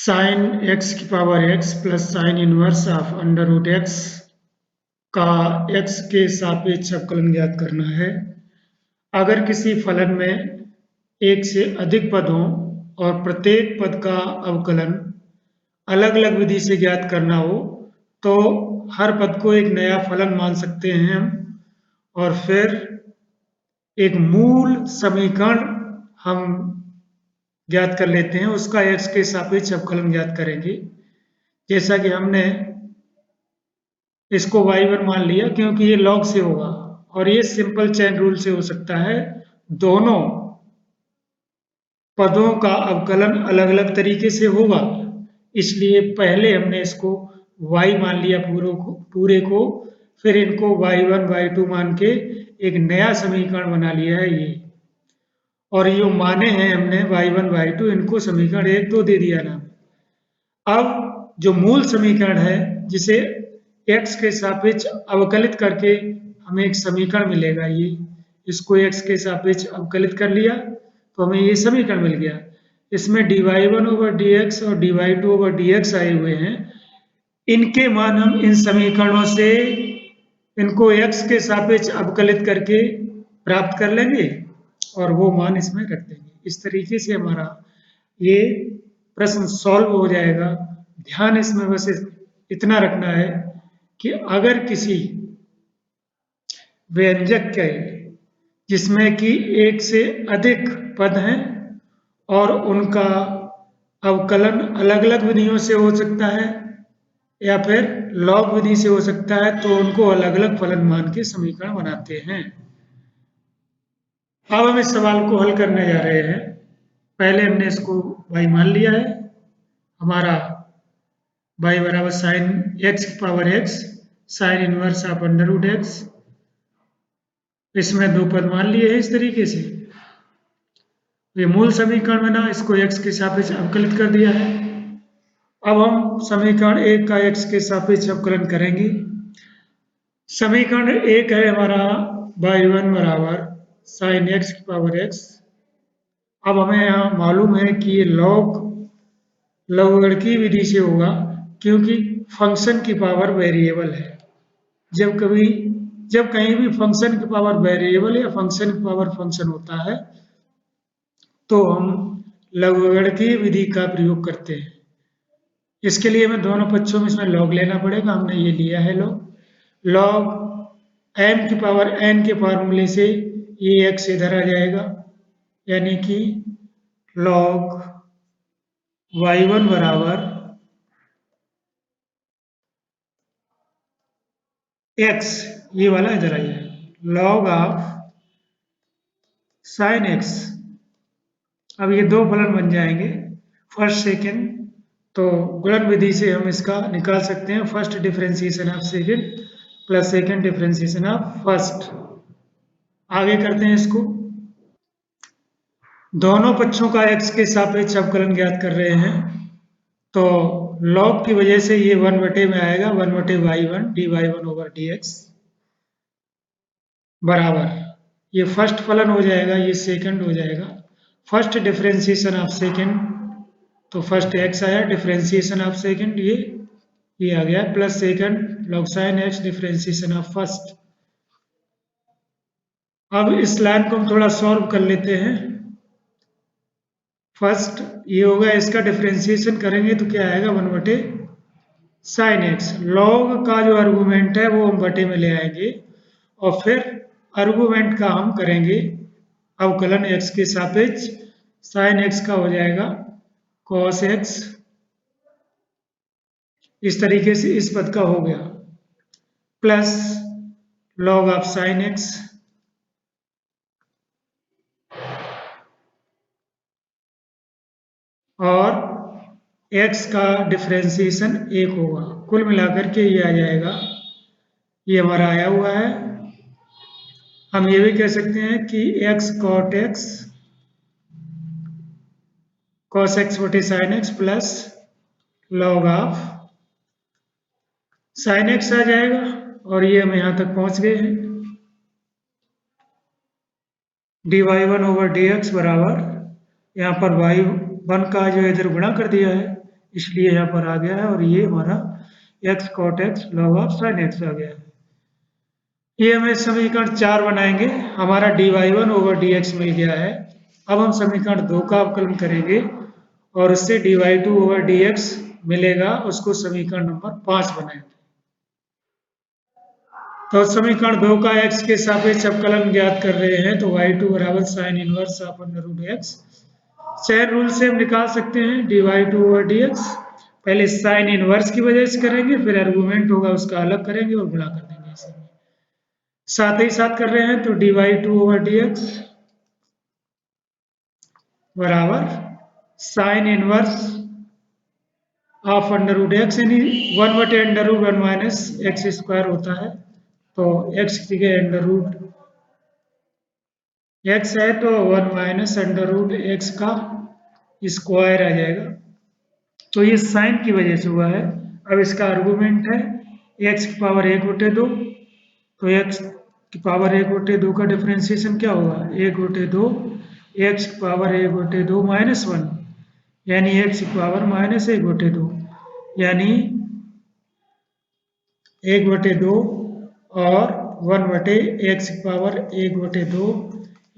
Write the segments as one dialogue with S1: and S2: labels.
S1: Sign X की power X plus sine inverse of under root X का X के सापेक्ष अवकलन ज्ञात करना है। अगर किसी फलन में एक से अधिक पद हों और प्रत्येक पद का अवकलन अलग अलग विधि से ज्ञात करना हो तो हर पद को एक नया फलन मान सकते हैं हम, और फिर एक मूल समीकरण हम ज्ञात कर लेते हैं, उसका एक्स के सापेक्ष अवकलन ज्ञात करेंगे। जैसा कि हमने इसको y1 मान लिया क्योंकि ये लॉग से होगा और ये सिंपल चेन रूल से हो सकता है। दोनों पदों का अवकलन अलग अलग तरीके से होगा, इसलिए पहले हमने इसको y मान लिया पूरे को, फिर इनको y1 y2 मान के एक नया समीकरण बना लिया है ये, और ये माने हैं हमने y1 y2, इनको समीकरण 1 2 दे दिया ना। अब जो मूल समीकरण है जिसे x के सापेक्ष अवकलित करके हमें एक समीकरण मिलेगा, ये इसको x के सापेक्ष अवकलित कर लिया तो हमें ये समीकरण मिल गया। इसमें dy1 ओवर dx और dy2 ओवर dx आए हुए हैं। इनके मान हम इन समीकरणों से इनको x के सापेक्ष अवकलित करके प्राप्त कर लेंगे और वो मान इसमें रख देंगे। इस तरीके से हमारा ये प्रश्न सॉल्व हो जाएगा। ध्यान इसमें बस इतना रखना है कि अगर किसी व्यंजक के जिसमें कि एक से अधिक पद हैं और उनका अवकलन अलग अलग विधियों से हो सकता है या फिर लॉग विधि से हो सकता है, तो उनको अलग अलग फलन मान के समीकरण बनाते हैं। अब हम इस सवाल को हल करने जा रहे हैं। पहले हमने इसको y मान लिया है, हमारा y बराबर साइन एक्स की power X sine inverse of under root X, इसमें दो पद मान लिए हैं। इस तरीके से ये मूल समीकरण बना, इसको x के सापेक्ष अवकलित कर दिया है। अब हम समीकरण 1 का x के सापेक्ष अवकलन करेंगे। समीकरण 1 है हमारा y1 बराबर साइन एक्स की पावर एक्स। अब हमें यहाँ मालूम है कि ये लघुगणकीय विधि से होगा क्योंकि फंक्शन की पावर वेरिएबल है। जब कहीं भी फंक्शन की पावर वेरिएबल या फंक्शन की पावर फंक्शन होता है तो हम लघुगणकीय विधि का प्रयोग करते हैं। इसके लिए हमें दोनों पक्षों में इसमें लॉग लेना पड़ेगा। हमने ये लिया है लॉग m की पावर n के फार्मूले से ये x इधर आ जाएगा, यानी कि लॉग y1 बराबर x, ये वाला इधर आ जाएगा, लॉग ऑफ साइन x। अब ये दो फलन बन जाएंगे फर्स्ट सेकेंड, तो गुणन विधि से हम इसका निकाल सकते हैं। First differentiation of second plus second differentiation of first. आगे करते हैं इसको। दोनों पक्षों का x के सापेक्ष अवकलन ज्ञात कर रहे हैं, तो लॉग की वजह से ये 1 बटे में आएगा, 1 बटे y1 dy1 ओवर dx बराबर, ये फर्स्ट फलन हो जाएगा, ये सेकंड हो जाएगा। फर्स्ट डिफरेंशिएशन ऑफ सेकंड, तो फर्स्ट x आया, डिफरेंशिएशन ऑफ सेकंड ये आ गया, plus second log sign x differentiation of first. अब इस लाइन को हम थोड़ा सॉल्व कर लेते हैं। फर्स्ट ये होगा, इसका डिफरेंशिएशन करेंगे तो क्या आएगा, 1 बटे साइन एक्स। लॉग का जो आर्गूमेंट है वो हम बटे में ले आएंगे और फिर आर्गूमेंट का हम करेंगे अवकलन x के सापेक्ष। साइन x का हो जाएगा cos x, इस तरीके से इस पद का हो गया, plus log of sine x और x का डिफरेंशिएशन 1 होगा। कुल मिलाकर के ये आ जाएगा, ये हमारा आया हुआ है। हम ये भी कह सकते हैं कि x cos x बटे sine x plus log of sine x आ जाएगा, और ये हम यहां तक पहुंच गए हैं। dy1 ओवर dx बराबर, यहाँ पर y1 का जो इधर गुणा कर दिया है, इसलिए यहाँ पर आ गया है और ये हमारा x cot x log of sin x आ गया है। ये हमें समीकरण 4 बनाएंगे। हमारा dy1 ओवर dx मिल गया है। अब हम समीकरण 2 का अवकलन करेंगे और उससे dy2 ओवर dx मिलेगा, उसको समीकरण नंबर 5 बनाएंगे। तो समीकरण 2 का x के सापेक्ष अवकलन ज्ञात कर रहे हैं, तो y2 बराबर sine inverse of under root x। Chain rule से हम निकाल सकते हैं dy2 ओवर dx। पहले साइन इनवर्स की वजह से करेंगे, फिर आर्गुमेंट होगा उसका अलग करेंगे और गुणा कर देंगे इसे। साथ ही साथ कर रहे हैं तो dy2 ओवर dx बराबर sine inverse of under root X, यानी 1/√1 माइनस एक्स स्क्वायर होता है। तो x की जगह अंडर रूट x है तो 1 माइनस अंडर रूट एक्स का स्क्वायर आ जाएगा। तो ये साइन की वजह से हुआ है। अब इसका आर्गुमेंट है x की पावर 1/2, तो x की पावर 1/2 का डिफरेंशिएशन क्या होगा, 1/2 x की पावर 1/2 माइनस 1, यानी x की पावर माइनस 1/2, यानी 1/2 और 1/x की पावर 1/2,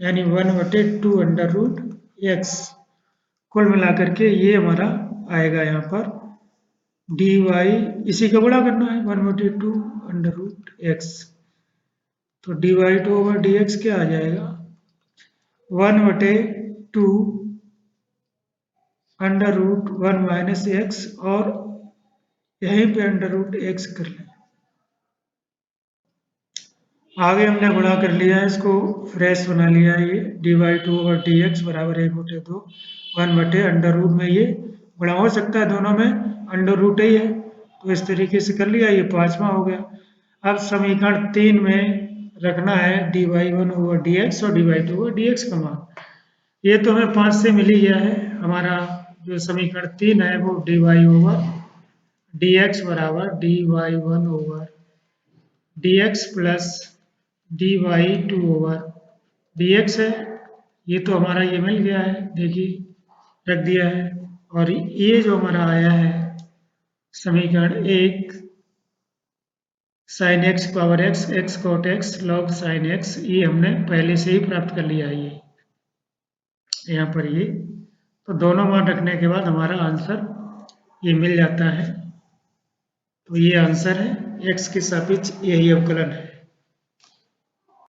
S1: यानी 1/2 अंडर रूट एक्स। कुल मिलाकर के ये हमारा आएगा यहाँ पर dy, इसी का गुणा करना है 1/2 अंडर रूट एक्स। तो dy2 ओवर dx क्या आ जाएगा, 1/2 अंडर रूट 1 माइनस एक्स, और यहीं पे अंडर रूट एक्स कर लें। आगे हमने गुणा कर लिया है, इसको फ्रेश बना लिया है। ये dy2 ओवर dx बराबर 1/2 1 अंडर रूट में ये गुणा हो सकता है, दोनों में अंडर रूट ही है, तो इस तरीके से कर लिया। ये 5वां हो गया। अब समीकरण 3 में रखना है dy1 ओवर dx और dy2 ओवर dx का मान। ये तो हमें 5 से मिल ही गया है। हमारा जो समीकरण 3 है वो dy ओवर dx बराबर dy1 over dx plus dy2 over dx है। ये तो हमारा ये मिल गया है, देखिए रख दिया है। और ये जो हमारा आया है समीकरण 1 sine X power X X cot X log sine X, ये हमने पहले से ही प्राप्त कर लिया है। ये यहाँ पर ये तो दोनों मान रखने के बाद हमारा आंसर ये मिल जाता है। तो ये आंसर है, एक्स के सापेक्ष यही अवकलन है।